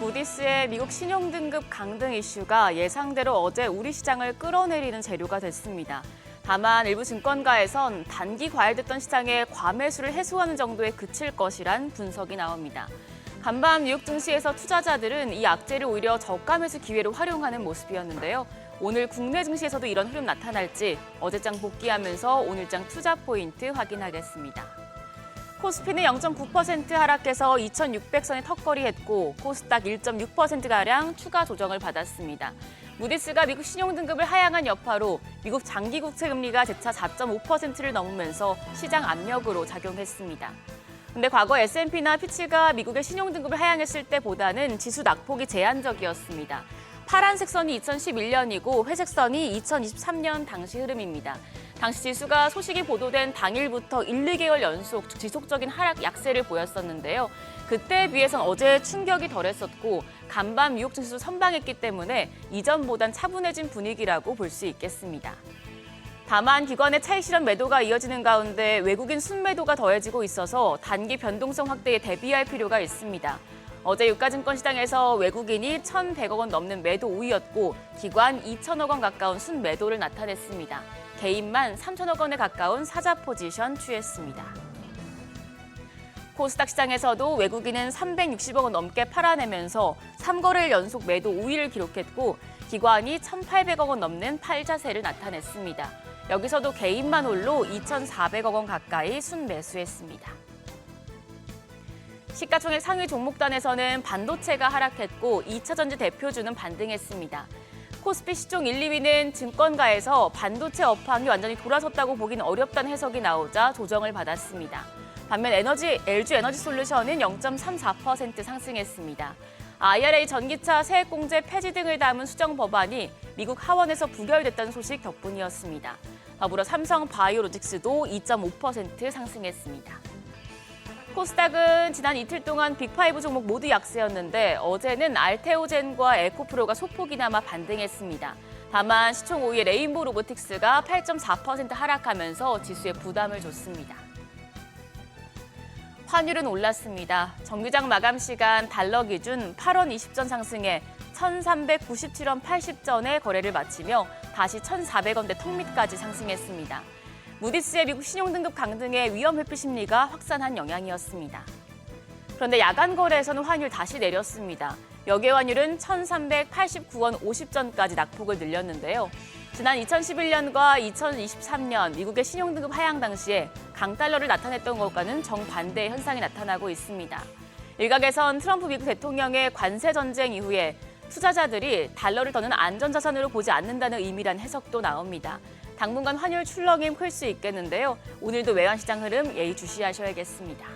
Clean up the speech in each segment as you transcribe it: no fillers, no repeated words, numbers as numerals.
무디스의 미국 신용등급 강등 이슈가 예상대로 어제 우리 시장을 끌어내리는 재료가 됐습니다. 다만 일부 증권가에선 단기 과열됐던 시장의 과매수를 해소하는 정도에 그칠 것이란 분석이 나옵니다. 간밤 뉴욕 증시에서 투자자들은 이 악재를 오히려 저가 매수 기회로 활용하는 모습이었는데요. 오늘 국내 증시에서도 이런 흐름 나타날지 어제장 복귀하면서 오늘장 투자 포인트 확인하겠습니다. 코스피는 0.9% 하락해서 2,600선에 턱걸이했고 코스닥 1.6%가량 추가 조정을 받았습니다. 무디스가 미국 신용등급을 하향한 여파로 미국 장기 국채 금리가 재차 4.5%를 넘으면서 시장 압력으로 작용했습니다. 근데 과거 S&P나 피치가 미국의 신용등급을 하향했을 때보다는 지수 낙폭이 제한적이었습니다. 파란색 선이 2011년이고 회색 선이 2023년 당시 흐름입니다. 당시 지수가 소식이 보도된 당일부터 1, 2개월 연속 지속적인 하락 약세를 보였었는데요. 그때에 비해선 어제 충격이 덜했었고 간밤 뉴욕 증시도 선방했기 때문에 이전보단 차분해진 분위기라고 볼 수 있겠습니다. 다만 기관의 차익 실현 매도가 이어지는 가운데 외국인 순매도가 더해지고 있어서 단기 변동성 확대에 대비할 필요가 있습니다. 어제 유가증권 시장에서 외국인이 1,100억 원 넘는 매도 우위였고 기관 2천억 원 가까운 순매도를 나타냈습니다. 개인만 3천억 원에 가까운 사자 포지션 취했습니다. 코스닥 시장에서도 외국인은 360억 원 넘게 팔아내면서 3거래일 연속 매도 우위를 기록했고 기관이 1,800억 원 넘는 팔자세를 나타냈습니다. 여기서도 개인만 홀로 2,400억 원 가까이 순매수했습니다. 시가총액 상위 종목단에서는 반도체가 하락했고 2차전지 대표주는 반등했습니다. 코스피 시총 1, 2위는 증권가에서 반도체 업황이 완전히 돌아섰다고 보기는 어렵다는 해석이 나오자 조정을 받았습니다. 반면 LG 에너지솔루션은 0.34% 상승했습니다. IRA 전기차 세액공제 폐지 등을 담은 수정 법안이 미국 하원에서 부결됐다는 소식 덕분이었습니다. 더불어 삼성 바이오로직스도 2.5% 상승했습니다. 코스닥은 지난 이틀 동안 빅5 종목 모두 약세였는데 어제는 알테오젠과 에코프로가 소폭이나마 반등했습니다. 다만 시총 5위의 레인보우 로보틱스가 8.4% 하락하면서 지수에 부담을 줬습니다. 환율은 올랐습니다. 정규장 마감 시간 달러 기준 8원 20전 상승해 1,397원 80전에 거래를 마치며 다시 1,400원대 턱 밑까지 상승했습니다. 무디스의 미국 신용등급 강등에 위험 회피 심리가 확산한 영향이었습니다. 그런데 야간 거래에서는 환율 다시 내렸습니다. 역외 환율은 1,389원 50전까지 낙폭을 늘렸는데요. 지난 2011년과 2023년 미국의 신용등급 하향 당시에 강달러를 나타냈던 것과는 정반대의 현상이 나타나고 있습니다. 일각에선 트럼프 미국 대통령의 관세 전쟁 이후에 투자자들이 달러를 더는 안전자산으로 보지 않는다는 의미란 해석도 나옵니다. 당분간 환율 출렁임 클 수 있겠는데요. 오늘도 외환시장 흐름 예의주시하셔야겠습니다.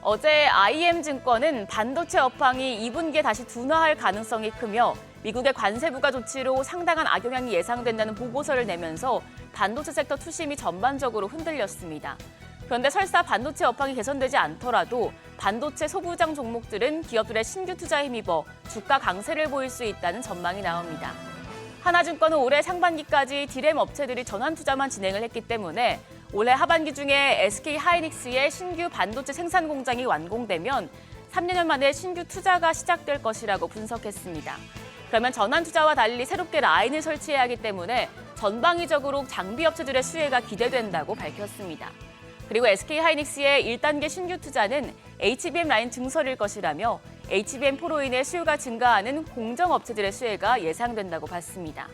어제 IM증권은 반도체 업황이 2분기에 다시 둔화할 가능성이 크며 미국의 관세 부과 조치로 상당한 악영향이 예상된다는 보고서를 내면서 반도체 섹터 투심이 전반적으로 흔들렸습니다. 그런데 설사 반도체 업황이 개선되지 않더라도 반도체 소부장 종목들은 기업들의 신규 투자에 힘입어 주가 강세를 보일 수 있다는 전망이 나옵니다. 하나증권은 올해 상반기까지 디램 업체들이 전환 투자만 진행을 했기 때문에 올해 하반기 중에 SK 하이닉스의 신규 반도체 생산 공장이 완공되면 3년 만에 신규 투자가 시작될 것이라고 분석했습니다. 그러면 전환 투자와 달리 새롭게 라인을 설치해야 하기 때문에 전방위적으로 장비 업체들의 수혜가 기대된다고 밝혔습니다. 그리고 SK 하이닉스의 1단계 신규 투자는 HBM 라인 증설일 것이라며 HBM4로 인해 수요가 증가하는 공정업체들의 수혜가 예상된다고 봤습니다.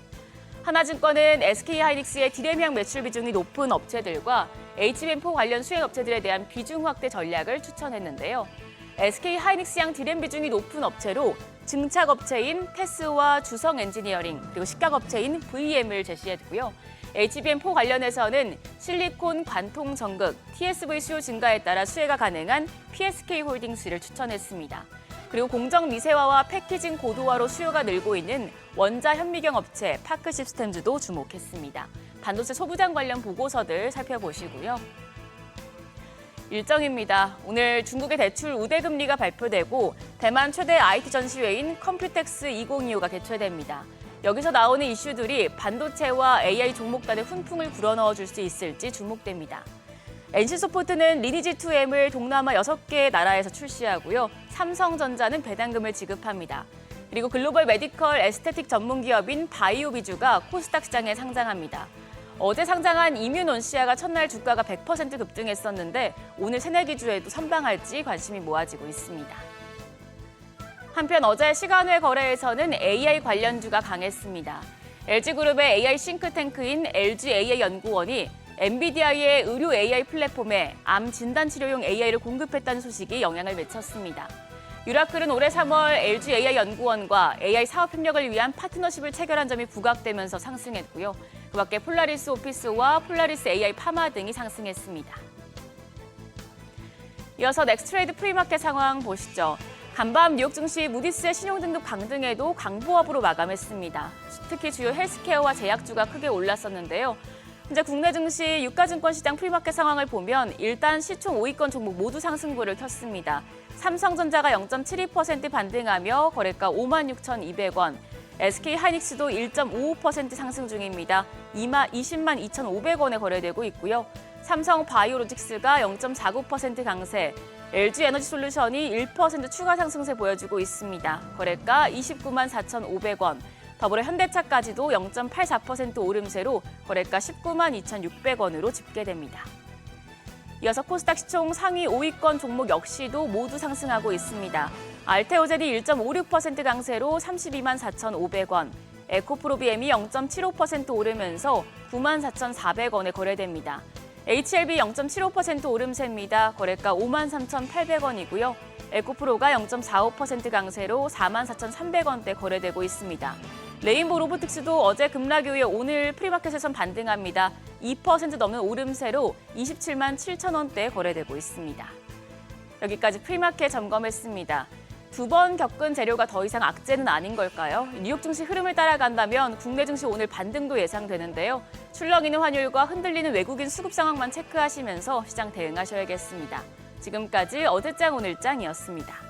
하나증권은 SK 하이닉스의 디램향 매출 비중이 높은 업체들과 HBM4 관련 수혜 업체들에 대한 비중 확대 전략을 추천했는데요. SK 하이닉스향 디램 비중이 높은 업체로 증착업체인 테스와 주성 엔지니어링 그리고 식각업체인 VM을 제시했고요. HBM4 관련해서는 실리콘 관통 전극, TSV 수요 증가에 따라 수혜가 가능한 PSK 홀딩스를 추천했습니다. 그리고 공정 미세화와 패키징 고도화로 수요가 늘고 있는 원자 현미경 업체 파크 시스템즈도 주목했습니다. 반도체 소부장 관련 보고서들 살펴보시고요. 일정입니다. 오늘 중국의 대출 우대금리가 발표되고 대만 최대 IT 전시회인 컴퓨텍스 2025가 개최됩니다. 여기서 나오는 이슈들이 반도체와 AI 종목단의 훈풍을 불어넣어 줄 수 있을지 주목됩니다. NC소프트는 리니지2M을 동남아 6개의 나라에서 출시하고요. 삼성전자는 배당금을 지급합니다. 그리고 글로벌 메디컬 에스테틱 전문 기업인 바이오비주가 코스닥 시장에 상장합니다. 어제 상장한 이뮤논시아가 첫날 주가가 100% 급등했었는데 오늘 새내기주에도 선방할지 관심이 모아지고 있습니다. 한편 어제 시간외 거래에서는 AI 관련주가 강했습니다. LG그룹의 AI 싱크탱크인 LG AI 연구원이 엔비디아의 의료 AI 플랫폼에 암 진단 치료용 AI를 공급했다는 소식이 영향을 미쳤습니다. 유라클은 올해 3월 LG AI 연구원과 AI 사업 협력을 위한 파트너십을 체결한 점이 부각되면서 상승했고요. 그 밖에 폴라리스 오피스와 폴라리스 AI 파마 등이 상승했습니다. 이어서 넥스트레이드 프리마켓 상황 보시죠. 간밤 뉴욕 증시 무디스의 신용등급 강등에도 강보합으로 마감했습니다. 특히 주요 헬스케어와 제약주가 크게 올랐었는데요. 현재 국내 증시 유가증권 시장 프리마켓 상황을 보면 일단 시총 5위권 종목 모두 상승불을 켰습니다. 삼성전자가 0.72% 반등하며 거래가 56,200원, SK하이닉스도 1.55% 상승 중입니다. 20만 2,500원에 거래되고 있고요. 삼성바이오로직스가 0.49% 강세, LG에너지솔루션이 1% 추가 상승세 보여주고 있습니다. 거래가 29만 4,500원, 더불어 현대차까지도 0.84% 오름세로 거래가 19만 2,600원으로 집계됩니다. 이어서 코스닥 시총 상위 5위권 종목 역시도 모두 상승하고 있습니다. 알테오젠이 1.56% 강세로 32만 4,500원, 에코프로비엠이 0.75% 오르면서 9만 4,400원에 거래됩니다. HLB 0.75% 오름세입니다. 거래가 5만 3,800원이고요. 에코프로가 0.45% 강세로 4만 4,300원대 거래되고 있습니다. 레인보우 로보틱스도 어제 급락 이후에 오늘 프리마켓에선 반등합니다. 2% 넘는 오름세로 27만 7천원대에 거래되고 있습니다. 여기까지 프리마켓 점검했습니다. 두 번 겪은 재료가 더 이상 악재는 아닌 걸까요? 뉴욕 증시 흐름을 따라간다면 국내 증시 오늘 반등도 예상되는데요. 출렁이는 환율과 흔들리는 외국인 수급 상황만 체크하시면서 시장 대응하셔야겠습니다. 지금까지 어제장 오늘장이었습니다.